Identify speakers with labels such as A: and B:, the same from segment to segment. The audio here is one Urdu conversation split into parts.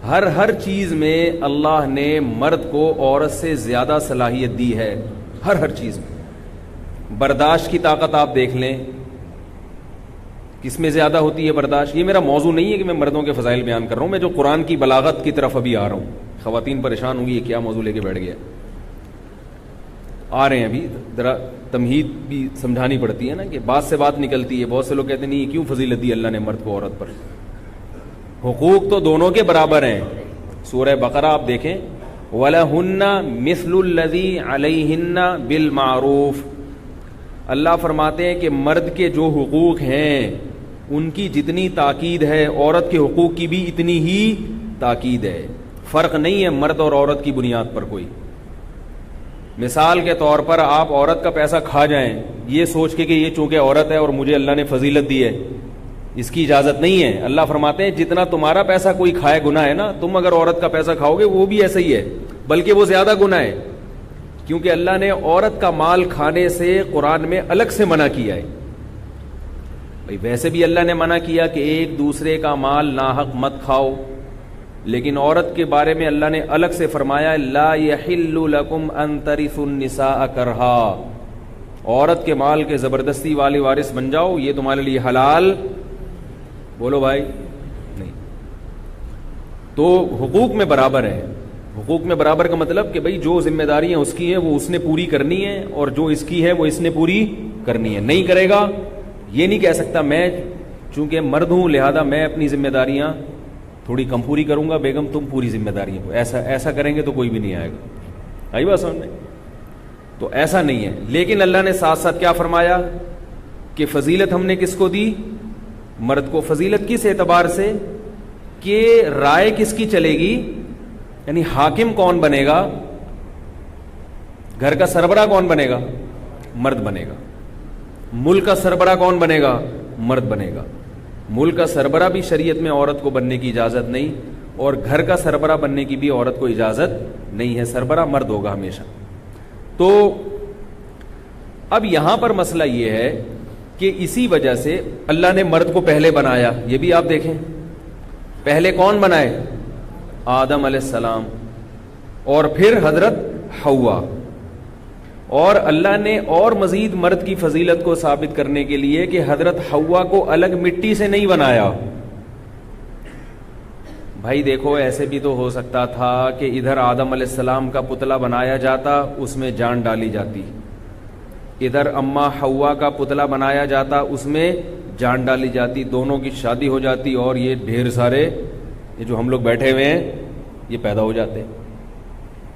A: ہر چیز میں اللہ نے مرد کو عورت سے زیادہ صلاحیت دی ہے، ہر چیز میں. برداشت کی طاقت آپ دیکھ لیں، کس میں زیادہ ہوتی ہے برداشت. یہ میرا موضوع نہیں ہے کہ میں مردوں کے فضائل بیان کر رہا ہوں، میں جو قرآن کی بلاغت کی طرف ابھی آ رہا ہوں. خواتین پریشان ہوں گی یہ کیا موضوع لے کے بیٹھ گیا. آ رہے ہیں ابھی، ذرا تمہید بھی سمجھانی پڑتی ہے نا کہ بات سے بات نکلتی ہے. بہت سے لوگ کہتے ہیں نہیں کیوں فضیلت دی اللہ نے مرد کو عورت پر. حقوق تو دونوں کے برابر ہیں. سورہ بقرہ آپ دیکھیں، وَلَهُنَّ مِثْلُ الَّذِي عَلَيْهِنَّ بِالْمَعْرُوفِ. اللہ فرماتے ہیں کہ مرد کے جو حقوق ہیں ان کی جتنی تاکید ہے عورت کے حقوق کی بھی اتنی ہی تاکید ہے. فرق نہیں ہے مرد اور عورت کی بنیاد پر کوئی. مثال کے طور پر آپ عورت کا پیسہ کھا جائیں یہ سوچ کے کہ یہ چونکہ عورت ہے اور مجھے اللہ نے فضیلت دی ہے، اس کی اجازت نہیں ہے. اللہ فرماتے ہیں جتنا تمہارا پیسہ کوئی کھائے گناہ ہے نا، تم اگر عورت کا پیسہ کھاؤ گے وہ بھی ایسا ہی ہے، بلکہ وہ زیادہ گناہ ہے، کیونکہ اللہ نے عورت کا مال کھانے سے قرآن میں الگ سے منع کیا ہے. بھائی ویسے بھی اللہ نے منع کیا کہ ایک دوسرے کا مال ناحق مت کھاؤ، لیکن عورت کے بارے میں اللہ نے الگ سے فرمایا لا یحل لکم ان ترثوا النساء کرہا. عورت کے مال کے زبردستی والے وارث بن جاؤ یہ تمہارے لیے حلال، بولو بھائی نہیں. تو حقوق میں برابر ہے. حقوق میں برابر کا مطلب کہ بھائی جو ذمہ داریاں اس کی ہیں وہ اس نے پوری کرنی ہے اور جو اس کی ہے وہ اس نے پوری کرنی ہے. نہیں کرے گا یہ نہیں کہہ سکتا میں چونکہ مرد ہوں لہذا میں اپنی ذمہ داریاں تھوڑی کم پوری کروں گا، بیگم تم پوری ذمہ داریاں کو. ایسا کریں گے تو کوئی بھی نہیں آئے گا. آئی بات سمجھ میں؟ تو ایسا نہیں ہے. لیکن اللہ نے ساتھ ساتھ کیا فرمایا کہ فضیلت ہم نے کس کو دی؟ مرد کو. فضیلت کس اعتبار سے کہ رائے کس کی چلے گی، یعنی حاکم کون بنے گا، گھر کا سربراہ کون بنے گا، مرد بنے گا. ملک کا سربراہ کون بنے گا، مرد بنے گا. ملک کا سربراہ بھی شریعت میں عورت کو بننے کی اجازت نہیں، اور گھر کا سربراہ بننے کی بھی عورت کو اجازت نہیں ہے. سربراہ مرد ہوگا ہمیشہ. تو اب یہاں پر مسئلہ یہ ہے کہ اسی وجہ سے اللہ نے مرد کو پہلے بنایا. یہ بھی آپ دیکھیں پہلے کون بنائے، آدم علیہ السلام اور پھر حضرت حوا. اور اللہ نے اور مزید مرد کی فضیلت کو ثابت کرنے کے لیے کہ حضرت حوا کو الگ مٹی سے نہیں بنایا. بھائی دیکھو ایسے بھی تو ہو سکتا تھا کہ ادھر آدم علیہ السلام کا پتلا بنایا جاتا اس میں جان ڈالی جاتی، ادھر اما حوا کا پتلا بنایا جاتا اس میں جان ڈالی جاتی، دونوں کی شادی ہو جاتی اور یہ ڈھیر سارے یہ جو ہم لوگ بیٹھے ہوئے ہیں یہ پیدا ہو جاتے.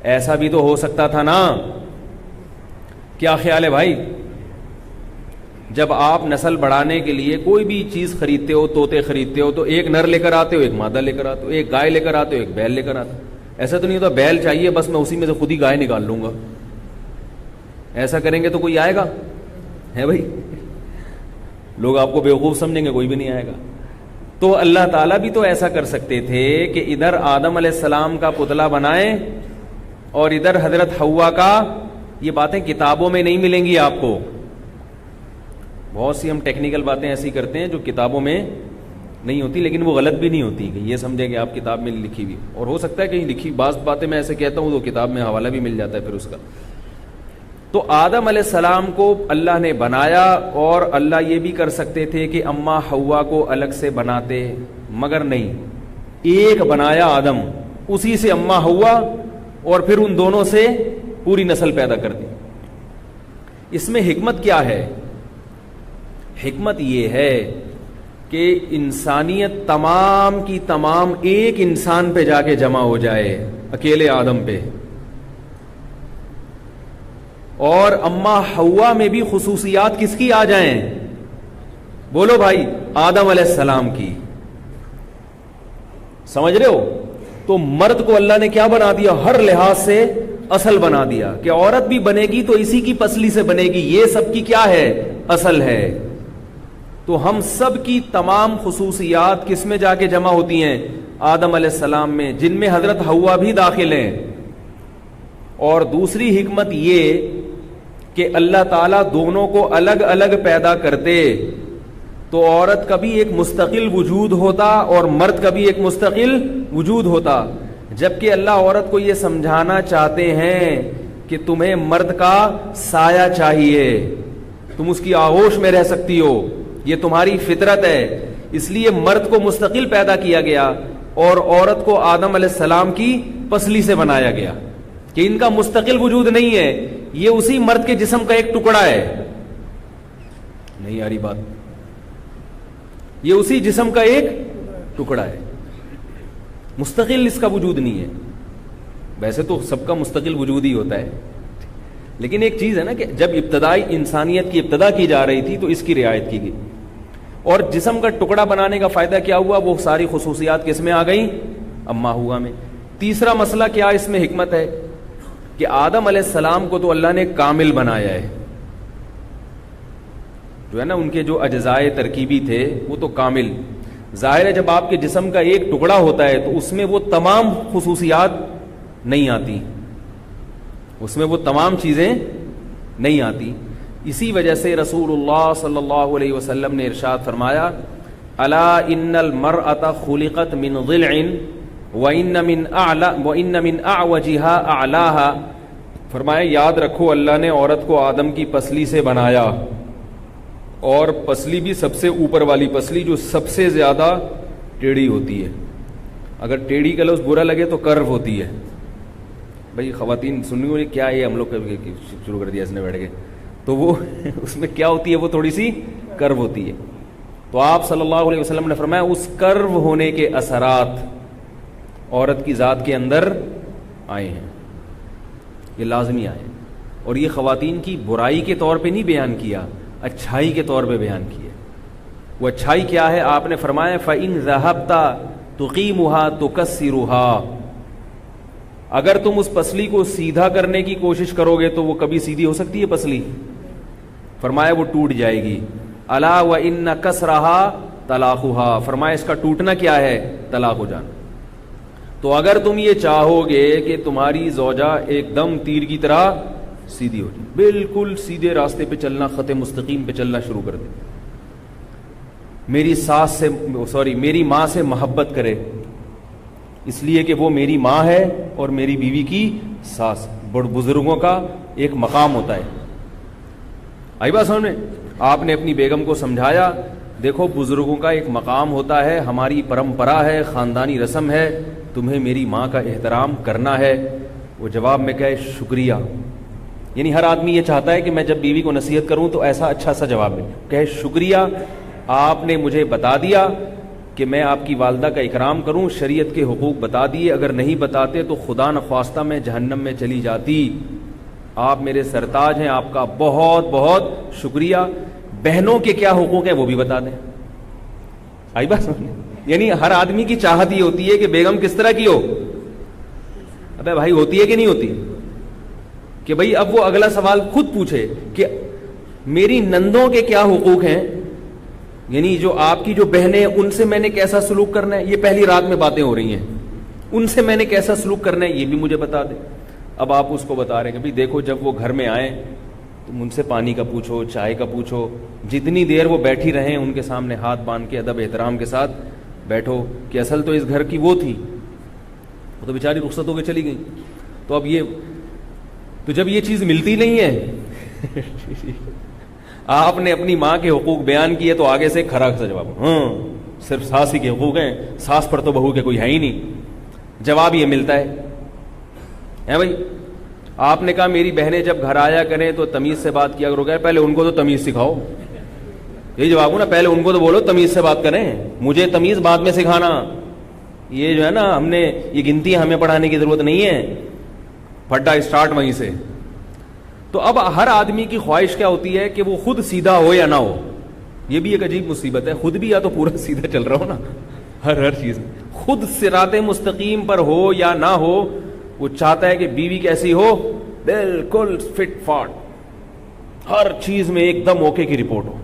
A: ایسا بھی تو ہو سکتا تھا نا. کیا خیال ہے بھائی؟ جب آپ نسل بڑھانے کے لیے کوئی بھی چیز خریدتے ہو، طوطے خریدتے ہو تو ایک نر لے کر آتے ہو، ایک مادہ لے کر آتے ہو، ایک گائے لے کر آتے ہو، ایک بیل لے کر آتے ہو. ایسا تو نہیں ہوتا بیل چاہیے بس میں اسی میں سے خود ہی گائے نکال لوں گا. ایسا کریں گے تو کوئی آئے گا ہے بھائی؟ لوگ آپ کو بیوقوف سمجھیں گے، کوئی بھی نہیں آئے گا. تو اللہ تعالیٰ بھی تو ایسا کر سکتے تھے کہ ادھر آدم علیہ السلام کا پتلا بنائیں اور ادھر حضرت حوا کا. یہ باتیں کتابوں میں نہیں ملیں گی آپ کو. بہت سی ہم ٹیکنیکل باتیں ایسی کرتے ہیں جو کتابوں میں نہیں ہوتی، لیکن وہ غلط بھی نہیں ہوتی کہ یہ سمجھیں کہ آپ کتاب میں لکھی ہوئی، اور ہو سکتا ہے کہیں لکھی بعض باتیں میں ایسے کہتا ہوں تو کتاب میں حوالہ بھی مل جاتا ہے پھر اس کا. تو آدم علیہ السلام کو اللہ نے بنایا اور اللہ یہ بھی کر سکتے تھے کہ اما حوا کو الگ سے بناتے، مگر نہیں، ایک بنایا آدم، اسی سے اما حوا اور پھر ان دونوں سے پوری نسل پیدا کر دی. اس میں حکمت کیا ہے؟ حکمت یہ ہے کہ انسانیت تمام کی تمام ایک انسان پہ جا کے جمع ہو جائے، اکیلے آدم پہ، اور اما حوا میں بھی خصوصیات کس کی آ جائیں؟ بولو بھائی، آدم علیہ السلام کی. سمجھ رہے ہو؟ تو مرد کو اللہ نے کیا بنا دیا؟ ہر لحاظ سے اصل بنا دیا کہ عورت بھی بنے گی تو اسی کی پسلی سے بنے گی، یہ سب کی کیا ہے؟ اصل ہے. تو ہم سب کی تمام خصوصیات کس میں جا کے جمع ہوتی ہیں؟ آدم علیہ السلام میں، جن میں حضرت حوا بھی داخل ہیں. اور دوسری حکمت یہ کہ اللہ تعالیٰ دونوں کو الگ الگ پیدا کرتے تو عورت کا بھی ایک مستقل وجود ہوتا اور مرد کا بھی ایک مستقل وجود ہوتا. جبکہ اللہ عورت کو یہ سمجھانا چاہتے ہیں کہ تمہیں مرد کا سایہ چاہیے, تم اس کی آغوش میں رہ سکتی ہو, یہ تمہاری فطرت ہے. اس لیے مرد کو مستقل پیدا کیا گیا اور عورت کو آدم علیہ السلام کی پسلی سے بنایا گیا کہ ان کا مستقل وجود نہیں ہے, یہ اسی مرد کے جسم کا ایک ٹکڑا ہے. نہیں آ رہی بات؟ یہ اسی جسم کا ایک ٹکڑا ہے, مستقل اس کا وجود نہیں ہے. ویسے تو سب کا مستقل وجود ہی ہوتا ہے, لیکن ایک چیز ہے نا کہ جب ابتدائی انسانیت کی ابتدا کی جا رہی تھی تو اس کی رعایت کی گئی, اور جسم کا ٹکڑا بنانے کا فائدہ کیا ہوا؟ وہ ساری خصوصیات کس میں آ گئیں؟ اما ہوا میں. تیسرا مسئلہ کیا اس میں حکمت ہے کہ آدم علیہ السلام کو تو اللہ نے کامل بنایا ہے, جو ہے نا ان کے جو اجزائے ترکیبی تھے وہ تو کامل. ظاہر ہے جب آپ کے جسم کا ایک ٹکڑا ہوتا ہے تو اس میں وہ تمام خصوصیات نہیں آتی, اس میں وہ تمام چیزیں نہیں آتی. اسی وجہ سے رسول اللہ صلی اللہ علیہ وسلم نے ارشاد فرمایا, الا ان المرأة خلقت من ضلع وان من اعوجها اعلاها. فرمایا یاد رکھو اللہ نے عورت کو آدم کی پسلی سے بنایا, اور پسلی بھی سب سے اوپر والی پسلی جو سب سے زیادہ ٹیڑھی ہوتی ہے. اگر ٹیڑھی کا لفظ برا لگے تو کرو ہوتی ہے. بھائی خواتین سننی ہوئی کیا یہ ہم لوگ شروع کر دیا اس نے بیٹھ کے, تو وہ اس میں کیا ہوتی ہے؟ وہ تھوڑی سی کرو ہوتی ہے. تو آپ صلی اللہ علیہ وسلم نے فرمایا اس کرو ہونے کے اثرات عورت کی ذات کے اندر آئے ہیں, یہ لازمی آئے. اور یہ خواتین کی برائی کے طور پہ نہیں بیان کیا, اچھائی کے طور پہ بیان کیا. وہ اچھائی کیا ہے؟ آپ نے فرمایا فَإِن ذَهَبْتَ تُقِيمُهَا تُكَسِّرُهَا. اگر تم اس پسلی کو سیدھا کرنے کی کوشش کرو گے تو وہ کبھی سیدھی ہو سکتی ہے پسلی؟ فرمایا وہ ٹوٹ جائے گی. الا وَإِنَّ كَسْرَهَا طَلَاقُهَا. فرمایا اس کا ٹوٹنا کیا ہے؟ طلاق ہو جانا. تو اگر تم یہ چاہو گے کہ تمہاری زوجہ ایک دم تیر کی طرح سیدھی ہو جائے, بالکل سیدھے راستے پہ چلنا, خط مستقیم پہ چلنا شروع کر دے, میری ماں سے محبت کرے اس لیے کہ وہ میری ماں ہے اور میری بیوی کی ساس. بزرگوں کا ایک مقام ہوتا ہے. آئی بات سمجھ میں؟ آپ نے اپنی بیگم کو سمجھایا دیکھو بزرگوں کا ایک مقام ہوتا ہے, ہماری پرمپرا ہے, خاندانی رسم ہے, تمہیں میری ماں کا احترام کرنا ہے. وہ جواب میں کہے شکریہ. یعنی ہر آدمی یہ چاہتا ہے کہ میں جب بیوی کو نصیحت کروں تو ایسا اچھا سا جواب ملے, کہے شکریہ آپ نے مجھے بتا دیا کہ میں آپ کی والدہ کا اکرام کروں, شریعت کے حقوق بتا دیے, اگر نہیں بتاتے تو خدا نخواستہ میں جہنم میں چلی جاتی. آپ میرے سرتاج ہیں, آپ کا بہت بہت شکریہ. بہنوں کے کیا حقوق ہیں وہ بھی بتا دیں. آئی بات سمجھنے؟ یعنی ہر آدمی کی چاہت یہ ہوتی ہے کہ بیگم کس طرح کی ہو. ابے بھائی ہوتی ہے کہ نہیں ہوتی؟ کہ بھئی اب وہ اگلا سوال خود پوچھے کہ میری نندوں کے کیا حقوق ہیں, یعنی جو آپ کی جو بہنیں ان سے میں نے کیسا سلوک کرنا ہے. یہ پہلی رات میں باتیں ہو رہی ہیں, ان سے میں نے کیسا سلوک کرنا ہے یہ بھی مجھے بتا دیں. اب آپ اس کو بتا رہے ہیں کہ بھئی دیکھو جب وہ گھر میں آئیں تم ان سے پانی کا پوچھو, چائے کا پوچھو, جتنی دیر وہ بیٹھی رہیں ان کے سامنے ہاتھ باندھ کے ادب احترام کے ساتھ بیٹھو. کہ اصل تو اس گھر کی وہ تھی, وہ تو بیچاری رخصت ہو کے چلی گئی. تو اب یہ تو جب یہ چیز ملتی نہیں ہے آپ نے اپنی ماں کے حقوق بیان کیے تو آگے سے کھرا سا جواب, ہاں صرف ساس ہی کے حقوق ہیں, ساس پر تو بہو کے کوئی ہے ہی نہیں. جواب یہ ملتا ہے بھائی. آپ نے کہا میری بہنیں جب گھر آیا کریں تو تمیز سے بات کیا کرو. پہلے ان کو تو تمیز سکھاؤ. یہی جواب ہو نا, پہلے ان کو تو بولو تمیز سے بات کریں, مجھے تمیز بعد میں سکھانا. یہ جو ہے نا ہم نے یہ گنتی ہمیں پڑھانے کی ضرورت نہیں ہے, پھڈا اسٹارٹ وہیں سے. تو اب ہر آدمی کی خواہش کیا ہوتی ہے کہ وہ خود سیدھا ہو یا نہ ہو. یہ بھی ایک عجیب مصیبت ہے, خود بھی یا تو پورا سیدھا چل رہا ہو نا ہر چیز میں, خود صراط مستقیم پر ہو یا نہ ہو, وہ چاہتا ہے کہ بیوی کیسی ہو, بالکل فٹ فاٹ, ہر چیز میں ایک دم اوکے کی رپورٹ ہو.